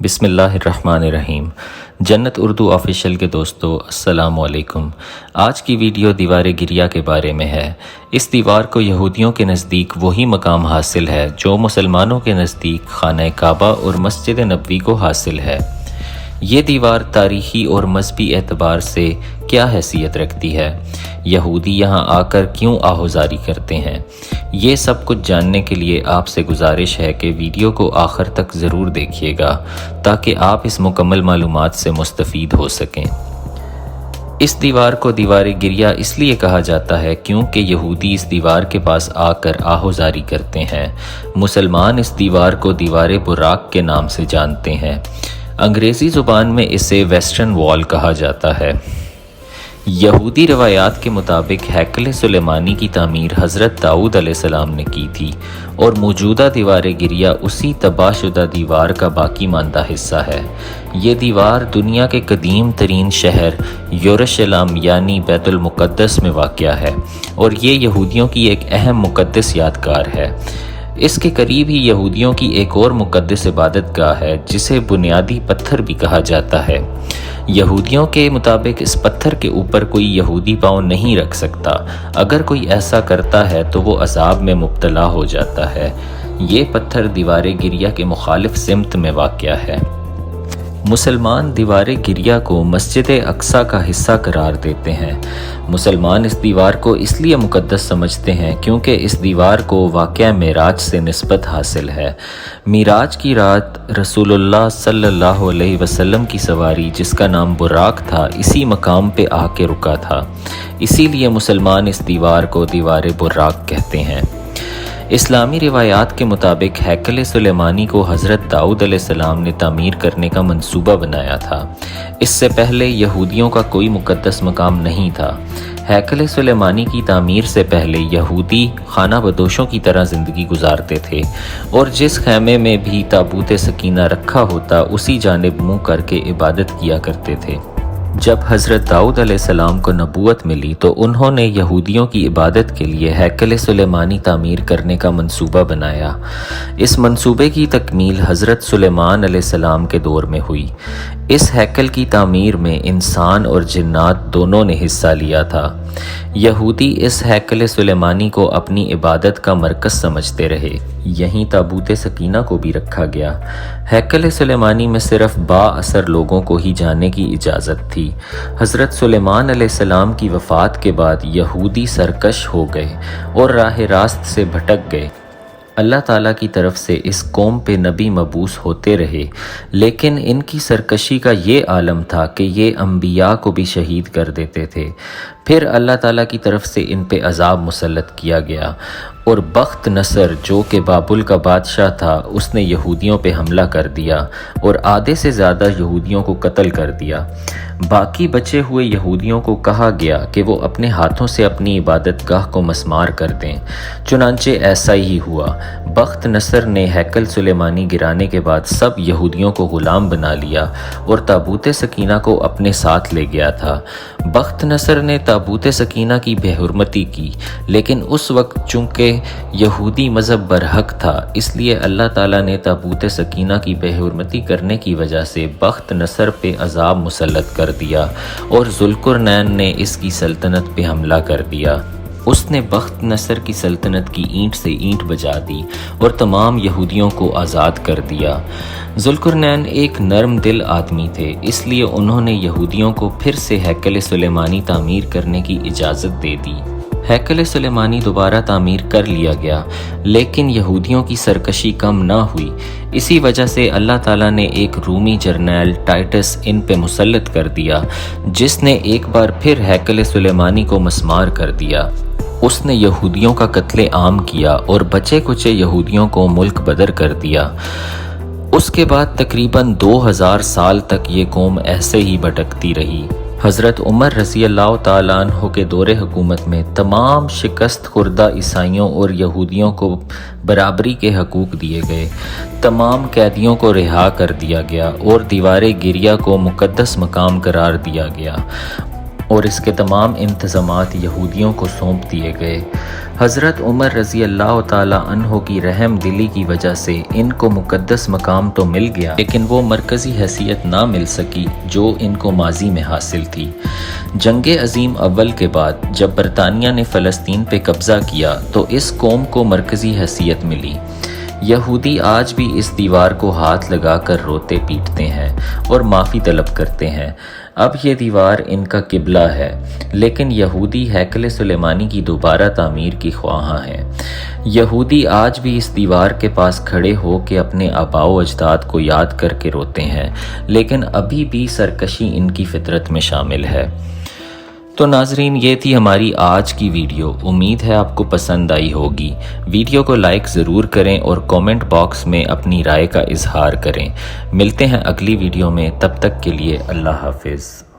بسم اللہ الرحمن الرحیم۔ جنت اردو آفیشیل کے دوستو السلام علیکم۔ آج کی ویڈیو دیوار گریہ کے بارے میں ہے۔ اس دیوار کو یہودیوں کے نزدیک وہی مقام حاصل ہے جو مسلمانوں کے نزدیک خانہ کعبہ اور مسجد نبوی کو حاصل ہے۔ یہ دیوار تاریخی اور مذہبی اعتبار سے کیا حیثیت رکھتی ہے؟ یہودی یہاں آ کر کیوں آہوزاری کرتے ہیں؟ یہ سب کچھ جاننے کے لیے آپ سے گزارش ہے کہ ویڈیو کو آخر تک ضرور دیکھیے گا تاکہ آپ اس مکمل معلومات سے مستفید ہو سکیں۔ اس دیوار کو دیوار گریہ اس لیے کہا جاتا ہے کیونکہ یہودی اس دیوار کے پاس آ کر آہوزاری کرتے ہیں۔ مسلمان اس دیوار کو دیوار براق کے نام سے جانتے ہیں۔ انگریزی زبان میں اسے ویسٹرن وال کہا جاتا ہے۔ یہودی روایات کے مطابق ہیکل سلیمانی کی تعمیر حضرت داؤد علیہ السلام نے کی تھی اور موجودہ دیوار گریہ اسی تباہ شدہ دیوار کا باقی ماندہ حصہ ہے۔ یہ دیوار دنیا کے قدیم ترین شہر یروشلم یعنی بیت المقدس میں واقع ہے اور یہ یہودیوں کی ایک اہم مقدس یادگار ہے۔ اس کے قریب ہی یہودیوں کی ایک اور مقدس عبادت گاہ ہے جسے بنیادی پتھر بھی کہا جاتا ہے۔ یہودیوں کے مطابق اس پتھر کے اوپر کوئی یہودی پاؤں نہیں رکھ سکتا۔ اگر کوئی ایسا کرتا ہے تو وہ عذاب میں مبتلا ہو جاتا ہے۔ یہ پتھر دیوار گریہ کے مخالف سمت میں واقع ہے۔ مسلمان دیوار گریہ کو مسجد اقصیٰ کا حصہ قرار دیتے ہیں۔ مسلمان اس دیوار کو اس لیے مقدس سمجھتے ہیں کیونکہ اس دیوار کو واقعہ معراج سے نسبت حاصل ہے۔ معراج کی رات رسول اللہ صلی اللہ علیہ وسلم کی سواری جس کا نام براق تھا اسی مقام پہ آ کے رکا تھا، اسی لیے مسلمان اس دیوار کو دیوار براق کہتے ہیں۔ اسلامی روایات کے مطابق ہیکل سلیمانی کو حضرت داؤد علیہ السلام نے تعمیر کرنے کا منصوبہ بنایا تھا۔ اس سے پہلے یہودیوں کا کوئی مقدس مقام نہیں تھا۔ ہیکل سلیمانی کی تعمیر سے پہلے یہودی خانہ بدوشوں کی طرح زندگی گزارتے تھے اور جس خیمے میں بھی تابوت سکینہ رکھا ہوتا اسی جانب منہ کر کے عبادت کیا کرتے تھے۔ جب حضرت داؤد علیہ السلام کو نبوت ملی تو انہوں نے یہودیوں کی عبادت کے لیے ہیکل سلیمانی تعمیر کرنے کا منصوبہ بنایا۔ اس منصوبے کی تکمیل حضرت سلیمان علیہ السلام کے دور میں ہوئی۔ اس ہیکل کی تعمیر میں انسان اور جنات دونوں نے حصہ لیا تھا۔ یہودی اس ہیکل سلیمانی کو اپنی عبادت کا مرکز سمجھتے رہے۔ یہیں تابوت سکینہ کو بھی رکھا گیا۔ ہیکل سلیمانی میں صرف با اثر لوگوں کو ہی جانے کی اجازت تھی۔ حضرت سلیمان علیہ السلام کی وفات کے بعد یہودی سرکش ہو گئے اور راہ راست سے بھٹک گئے۔ اللہ تعالیٰ کی طرف سے اس قوم پہ نبی مبعوث ہوتے رہے، لیکن ان کی سرکشی کا یہ عالم تھا کہ یہ انبیاء کو بھی شہید کر دیتے تھے۔ پھر اللہ تعالیٰ کی طرف سے ان پہ عذاب مسلط کیا گیا اور بخت نصر جو کہ بابل کا بادشاہ تھا اس نے یہودیوں پہ حملہ کر دیا اور آدھے سے زیادہ یہودیوں کو قتل کر دیا۔ باقی بچے ہوئے یہودیوں کو کہا گیا کہ وہ اپنے ہاتھوں سے اپنی عبادت گاہ کو مسمار کر دیں۔ چنانچہ ایسا ہی ہوا۔ بخت نصر نے ہیکل سلیمانی گرانے کے بعد سب یہودیوں کو غلام بنا لیا اور تابوت سکینہ کو اپنے ساتھ لے گیا تھا۔ بخت نصر نے تابوت سکینہ کی بے حرمتی کی، لیکن اس وقت چونکہ یہودی مذہب برحق تھا اس لیے اللہ تعالیٰ نے تابوت سکینہ کی بے حرمتی کرنے کی وجہ سے بخت نصر پہ عذاب مسلط کر دیا اور ذوالقرنین نے اس کی سلطنت پہ حملہ کر دیا۔ اس نے بخت نصر کی سلطنت کی اینٹ سے اینٹ بجا دی اور تمام یہودیوں کو آزاد کر دیا۔ ذوالقرنین ایک نرم دل آدمی تھے، اس لیے انہوں نے یہودیوں کو پھر سے ہیکل سلیمانی تعمیر کرنے کی اجازت دے دی۔ ہیکل سلیمانی دوبارہ تعمیر کر لیا گیا، لیکن یہودیوں کی سرکشی کم نہ ہوئی۔ اسی وجہ سے اللہ تعالیٰ نے ایک رومی جرنیل ٹائٹس ان پہ مسلط کر دیا جس نے ایک بار پھر ہیکل سلیمانی کو مسمار کر دیا۔ اس نے یہودیوں کا قتل عام کیا اور بچے کچے یہودیوں کو ملک بدر کر دیا۔ اس کے بعد تقریباً 2000 سال تک یہ قوم ایسے ہی بھٹکتی رہی۔ حضرت عمر رضی اللہ تعالیٰ عنہ کے دور حکومت میں تمام شکست خوردہ عیسائیوں اور یہودیوں کو برابری کے حقوق دیے گئے، تمام قیدیوں کو رہا کر دیا گیا اور دیوار گریہ کو مقدس مقام قرار دیا گیا۔ اور اس کے تمام انتظامات یہودیوں کو سونپ دیے گئے۔ حضرت عمر رضی اللہ تعالی عنہ کی رحم دلی کی وجہ سے ان کو مقدس مقام تو مل گیا، لیکن وہ مرکزی حیثیت نہ مل سکی جو ان کو ماضی میں حاصل تھی۔ جنگ عظیم اول کے بعد جب برطانیہ نے فلسطین پہ قبضہ کیا تو اس قوم کو مرکزی حیثیت ملی۔ یہودی آج بھی اس دیوار کو ہاتھ لگا کر روتے پیٹتے ہیں اور معافی طلب کرتے ہیں۔ اب یہ دیوار ان کا قبلہ ہے، لیکن یہودی ہیکل سلیمانی کی دوبارہ تعمیر کی خواہاں ہیں۔ یہودی آج بھی اس دیوار کے پاس کھڑے ہو کے اپنے آباء و اجداد کو یاد کر کے روتے ہیں، لیکن ابھی بھی سرکشی ان کی فطرت میں شامل ہے۔ تو ناظرین، یہ تھی ہماری آج کی ویڈیو۔ امید ہے آپ کو پسند آئی ہوگی۔ ویڈیو کو لائک ضرور کریں اور کومنٹ باکس میں اپنی رائے کا اظہار کریں۔ ملتے ہیں اگلی ویڈیو میں، تب تک کے لیے اللہ حافظ۔